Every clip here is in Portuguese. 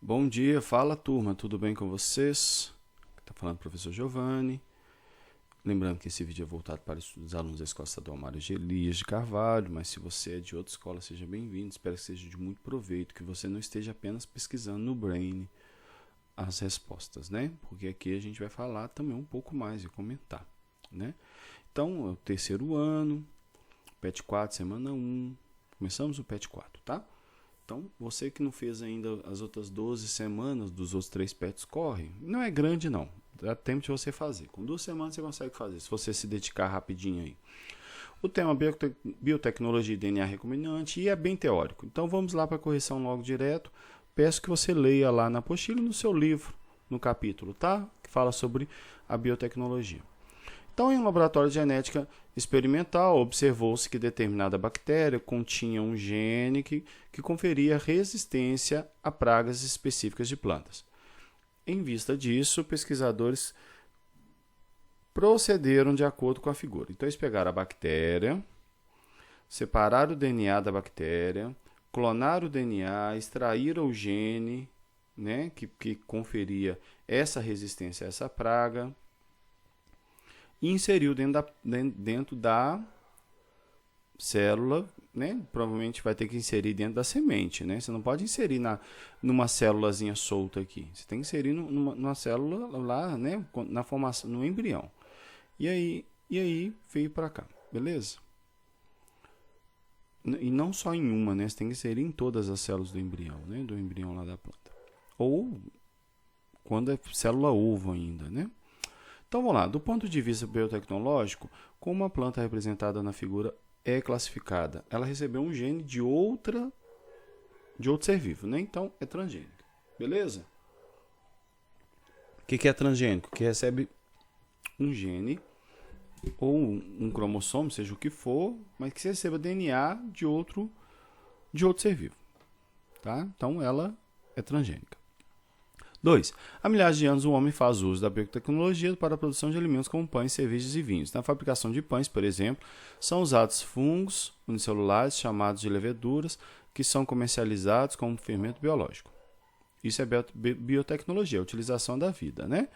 Bom dia, fala turma, tudo bem com vocês? Está falando o professor Giovanni. Lembrando que esse vídeo é voltado para os alunos da Escola Estadual Mário de Elias de Carvalho, mas se você é de outra escola, seja bem-vindo. Espero que seja de muito proveito, que você não esteja apenas pesquisando no Brain as respostas, né? Porque aqui a gente vai falar também um pouco mais e comentar, né? Então, é o terceiro ano, PET 4, semana 1. Começamos o PET 4, tá? Então, você que não fez ainda as outras 12 semanas dos outros 3 PETs, corre. Não é grande, não. Dá tempo de você fazer. Com 2 semanas você consegue fazer, se você se dedicar rapidinho aí. O tema biotecnologia e DNA recombinante e é bem teórico. Então, vamos lá para a correção logo direto. Peço que você leia lá na apostila no seu livro, no capítulo, tá? Que fala sobre a biotecnologia. Então, em um laboratório de genética experimental, observou-se que determinada bactéria continha um gene que conferia resistência a pragas específicas de plantas. Em vista disso, pesquisadores procederam de acordo com a figura. Então, eles pegaram a bactéria, separaram o DNA da bactéria, clonaram o DNA, extraíram o gene, né, que conferia essa resistência a essa praga, e inseriu dentro da célula, né? Provavelmente vai ter que inserir dentro da semente, né? Você não pode inserir numa célulazinha solta aqui. Você tem que inserir numa célula lá, né? Na formação, no embrião. E aí veio para cá, beleza? E não só em uma, né? Você tem que inserir em todas as células do embrião, né? Do embrião lá da planta. Ou quando é célula ovo ainda, né? Então vamos lá, do ponto de vista biotecnológico, como a planta representada na figura é classificada? Ela recebeu um gene de outro ser vivo, né? Então é transgênica, beleza? O que é transgênico? Que recebe um gene ou um cromossomo, seja o que for, mas que receba DNA de outro ser vivo, tá? Então ela é transgênica. 2. Há milhares de anos o homem faz uso da biotecnologia para a produção de alimentos como pães, cervejas e vinhos. Na fabricação de pães, por exemplo, são usados fungos unicelulares chamados de leveduras, que são comercializados como fermento biológico. Isso é biotecnologia, a utilização da vida, né?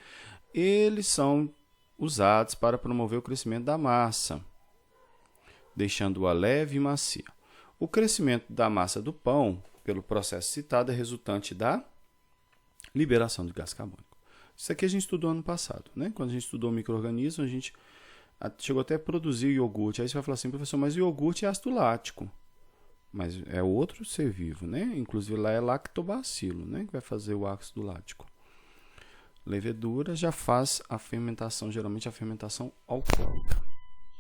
Eles são usados para promover o crescimento da massa, deixando-a leve e macia. O crescimento da massa do pão, pelo processo citado, é resultante da liberação de gás carbônico. Isso aqui a gente estudou ano passado, né? Quando a gente estudou micro-organismo, a gente chegou até a produzir iogurte. Aí você vai falar assim, professor, mas o iogurte é ácido lático. Mas é outro ser vivo, né? Inclusive lá é lactobacilo, né? Que vai fazer o ácido lático. Levedura já faz a fermentação, geralmente a fermentação alcoólica.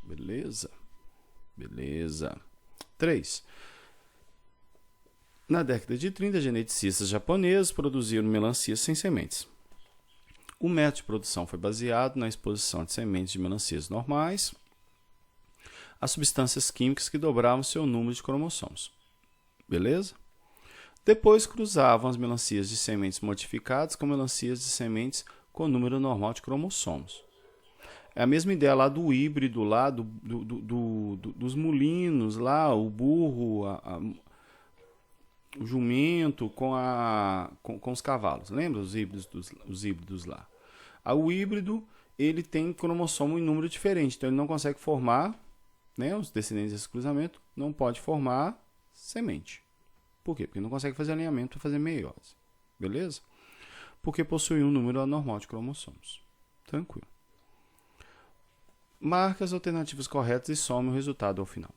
Beleza? Beleza. 3. Na década de 30, geneticistas japoneses produziram melancias sem sementes. O método de produção foi baseado na exposição de sementes de melancias normais a substâncias químicas que dobravam seu número de cromossomos. Beleza? Depois cruzavam as melancias de sementes modificadas com melancias de sementes com número normal de cromossomos. É a mesma ideia lá do híbrido, lá dos mulinos, lá, o burro, o jumento com os cavalos. Lembra os híbridos lá? O híbrido ele tem cromossomo em número diferente, então ele não consegue formar, né, os descendentes desse cruzamento, não pode formar semente. Por quê? Porque não consegue fazer alinhamento para fazer meiose. Beleza? Porque possui um número anormal de cromossomos. Tranquilo. Marque as alternativas corretas e some o resultado ao final.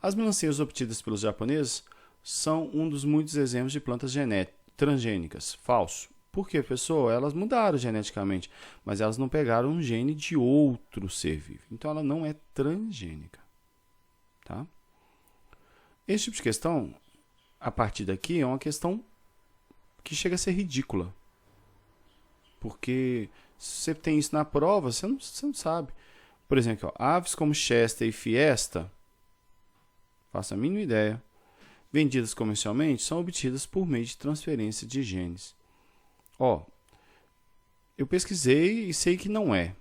As melancias obtidas pelos japoneses são um dos muitos exemplos de plantas transgênicas. Falso. Por quê, professor? Elas mudaram geneticamente, mas elas não pegaram um gene de outro ser vivo. Então, ela não é transgênica. Tá? Esse tipo de questão, a partir daqui, é uma questão que chega a ser ridícula. Porque se você tem isso na prova, você não sabe. Por exemplo, aves como Chester e Fiesta, faço a mínima ideia, vendidas comercialmente, são obtidas por meio de transferência de genes. Eu pesquisei e sei que não é,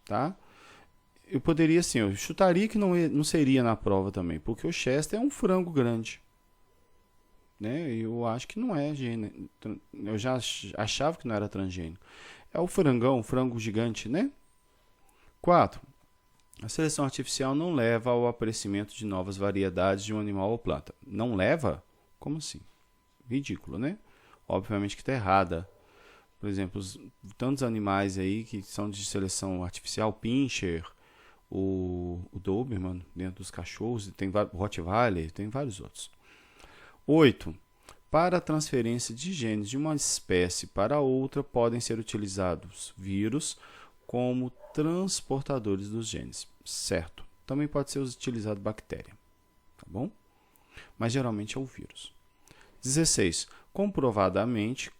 tá? Eu poderia, assim, eu chutaria que não seria na prova também, porque o Chester é um frango grande. né? Eu acho que não é gene. Eu já achava que não era transgênico. É o frangão, o frango gigante, né? 4. A seleção artificial não leva ao aparecimento de novas variedades de um animal ou planta. Não leva? Como assim? Ridículo, né? Obviamente que está errada. Por exemplo, tantos animais aí que são de seleção artificial, Pinscher, o Doberman, dentro dos cachorros, tem o Rottweiler, tem vários outros. 8. Para a transferência de genes de uma espécie para outra, podem ser utilizados vírus como transportadores dos genes. Certo. Também pode ser utilizado bactéria. Tá bom? Mas geralmente é o vírus. 16. Comprovadamente,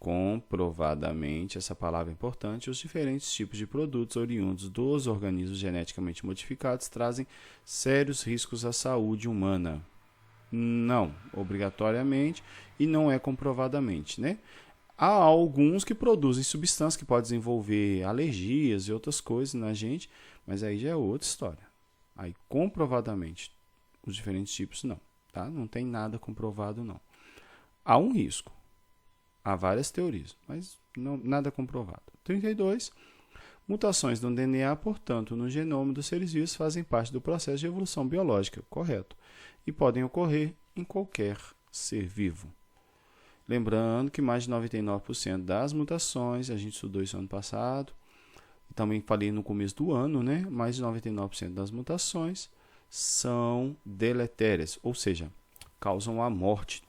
essa palavra é importante, os diferentes tipos de produtos oriundos dos organismos geneticamente modificados trazem sérios riscos à saúde humana. Não, obrigatoriamente, e não é comprovadamente, né? Há alguns que produzem substâncias que podem desenvolver alergias e outras coisas na gente, mas aí já é outra história. Aí, comprovadamente, os diferentes tipos não, tá? Não tem nada comprovado, não. Há um risco. Há várias teorias, mas não, nada comprovado. 32. Mutações no DNA, portanto, no genoma dos seres vivos fazem parte do processo de evolução biológica, correto? E podem ocorrer em qualquer ser vivo. Lembrando que mais de 99% das mutações, a gente estudou isso ano passado, também falei no começo do ano, né? Mais de 99% das mutações são deletérias, ou seja, causam a morte,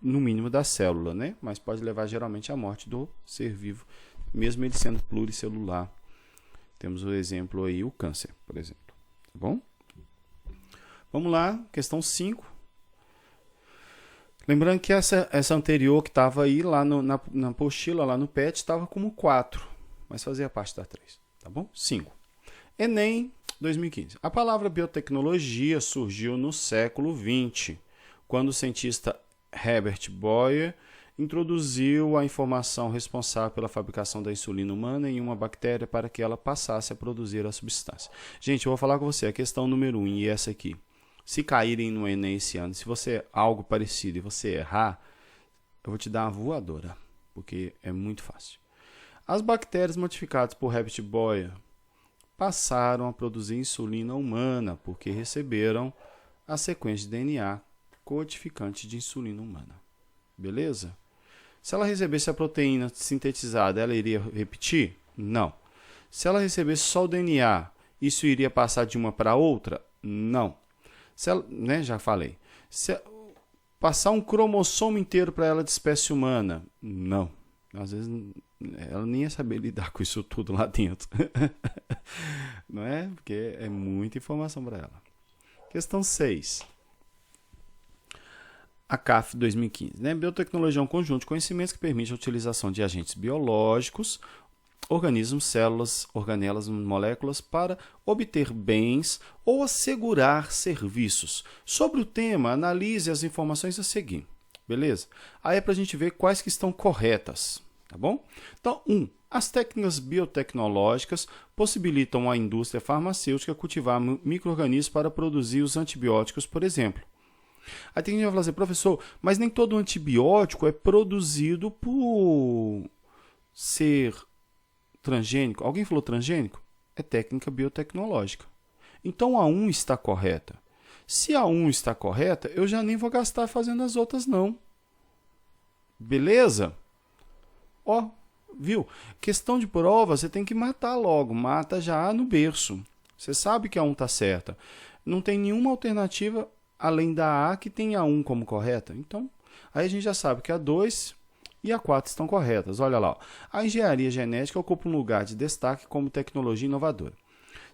no mínimo da célula, né? Mas pode levar geralmente à morte do ser vivo, mesmo ele sendo pluricelular. Temos o exemplo aí, o câncer, por exemplo. Tá bom? Vamos lá, questão 5. Lembrando que essa anterior que estava aí lá na apostila, lá no PET, estava como 4, mas fazia parte da 3. Tá bom? 5. Enem 2015. A palavra biotecnologia surgiu no século XX, quando o cientista Herbert Boyer introduziu a informação responsável pela fabricação da insulina humana em uma bactéria para que ela passasse a produzir a substância. Gente, eu vou falar com você, a questão número 1 e essa aqui. Se caírem no Enem esse ano, se você algo parecido e você errar, eu vou te dar uma voadora, porque é muito fácil. As bactérias modificadas por Herbert Boyer passaram a produzir insulina humana, porque receberam a sequência de DNA codificante de insulina humana. Beleza? Se ela recebesse a proteína sintetizada, ela iria repetir? Não. Se ela recebesse só o DNA, isso iria passar de uma para outra? Não. Se ela, né, já falei. Se passar um cromossomo inteiro para ela de espécie humana? Não. Às vezes ela nem ia saber lidar com isso tudo lá dentro. Não é? Porque é muita informação para ela. Questão 6. A CAF 2015. Né? Biotecnologia é um conjunto de conhecimentos que permite a utilização de agentes biológicos, organismos, células, organelas, moléculas para obter bens ou assegurar serviços. Sobre o tema, analise as informações a seguir. Beleza? Aí é para a gente ver quais que estão corretas. Tá bom? Então, 1. As técnicas biotecnológicas possibilitam à indústria farmacêutica cultivar micro-organismos para produzir os antibióticos, por exemplo. Aí tem gente que vai falar assim, professor, mas nem todo antibiótico é produzido por ser transgênico. Alguém falou transgênico? É técnica biotecnológica. Então a 1 está correta. Se a 1 está correta, eu já nem vou gastar fazendo as outras não. Beleza? Ó, viu? Questão de prova, você tem que matar logo. Mata já no berço. Você sabe que a 1 está certa. Não tem nenhuma alternativa além da A que tem a 1 como correta. Então, aí a gente já sabe que a 2 e a 4 estão corretas. Olha lá. Ó. A engenharia genética ocupa um lugar de destaque como tecnologia inovadora.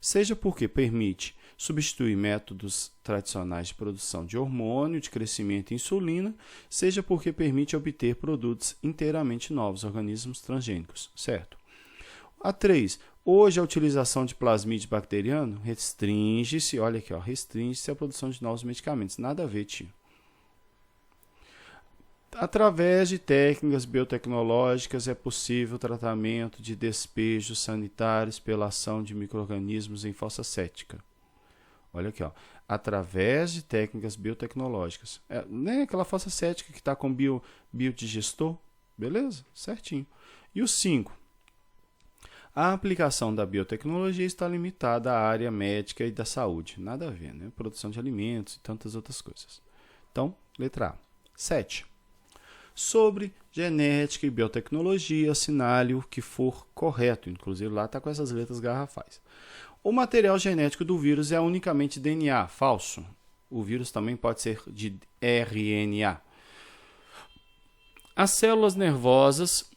Seja porque permite substituir métodos tradicionais de produção de hormônio, de crescimento e insulina, seja porque permite obter produtos inteiramente novos, organismos transgênicos. Certo? A 3. Hoje a utilização de plasmídio bacteriano restringe-se, olha aqui, ó, restringe-se à produção de novos medicamentos. Nada a ver, tio. Através de técnicas biotecnológicas é possível o tratamento de despejos sanitários pela ação de micro-organismos em fossa séptica. Olha aqui, ó. através de técnicas biotecnológicas. Nem aquela fossa cética que está com biodigestor, beleza? Certinho. E o 5. A aplicação da biotecnologia está limitada à área médica e da saúde. Nada a ver, né? Produção de alimentos e tantas outras coisas. Então, letra A. 7. Sobre genética e biotecnologia, assinale o que for correto. Inclusive lá está com essas letras garrafais. O material genético do vírus é unicamente DNA. Falso. O vírus também pode ser de RNA. As células nervosas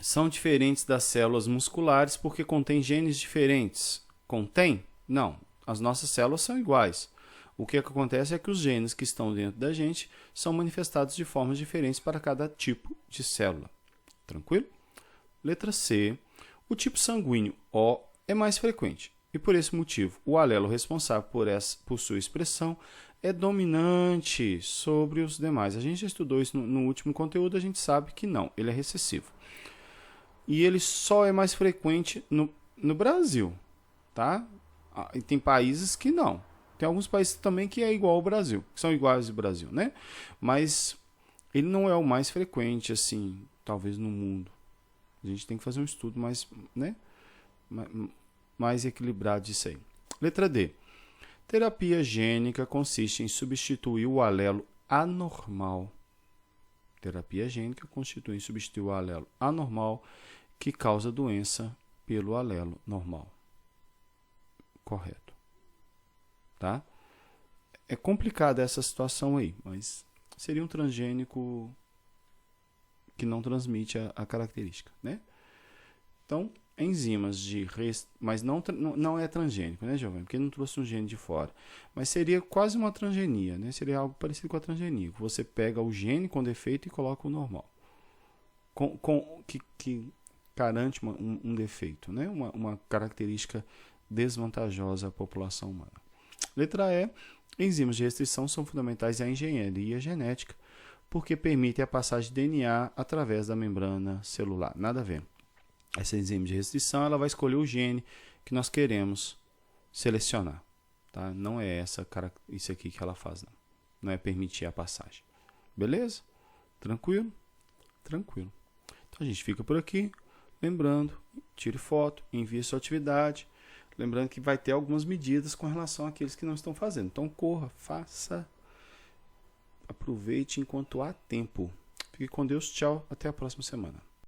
são diferentes das células musculares porque contêm genes diferentes. Contém? Não. As nossas células são iguais. O que acontece é que os genes que estão dentro da gente são manifestados de formas diferentes para cada tipo de célula. Tranquilo? Letra C. O tipo sanguíneo O é mais frequente e, por esse motivo, o alelo responsável por sua expressão é dominante sobre os demais. A gente já estudou isso no último conteúdo, a gente sabe que não, ele é recessivo. E ele só é mais frequente no Brasil, tá? E tem países que não. Tem alguns países também que é igual ao Brasil, que são iguais ao Brasil, né? Mas ele não é o mais frequente, assim, talvez no mundo. A gente tem que fazer um estudo mais, né? Mais equilibrado disso aí. Letra D. Terapia gênica consiste em substituir o alelo anormal. Terapia gênica consiste em substituir o alelo anormal que causa doença pelo alelo normal. Correto. Tá? É complicada essa situação aí, mas seria um transgênico que não transmite a característica, né? Então, enzimas mas não é transgênico, né, Giovanni? Porque ele não trouxe um gene de fora. Mas seria quase uma transgenia, né? Seria algo parecido com a transgenia. Você pega o gene com defeito e coloca o normal. Que garante um defeito, né? Uma característica desvantajosa à população humana. Letra E. Enzimas de restrição são fundamentais à engenharia genética porque permitem a passagem de DNA através da membrana celular. Nada a ver. Essa enzima de restrição ela vai escolher o gene que nós queremos selecionar. Tá? Não é isso aqui que ela faz, não. Não é permitir a passagem. Beleza? Tranquilo? Tranquilo. Então a gente fica por aqui. Lembrando, tire foto, envie sua atividade. Lembrando que vai ter algumas medidas com relação àqueles que não estão fazendo. Então corra, faça, aproveite enquanto há tempo. Fique com Deus, tchau, até a próxima semana.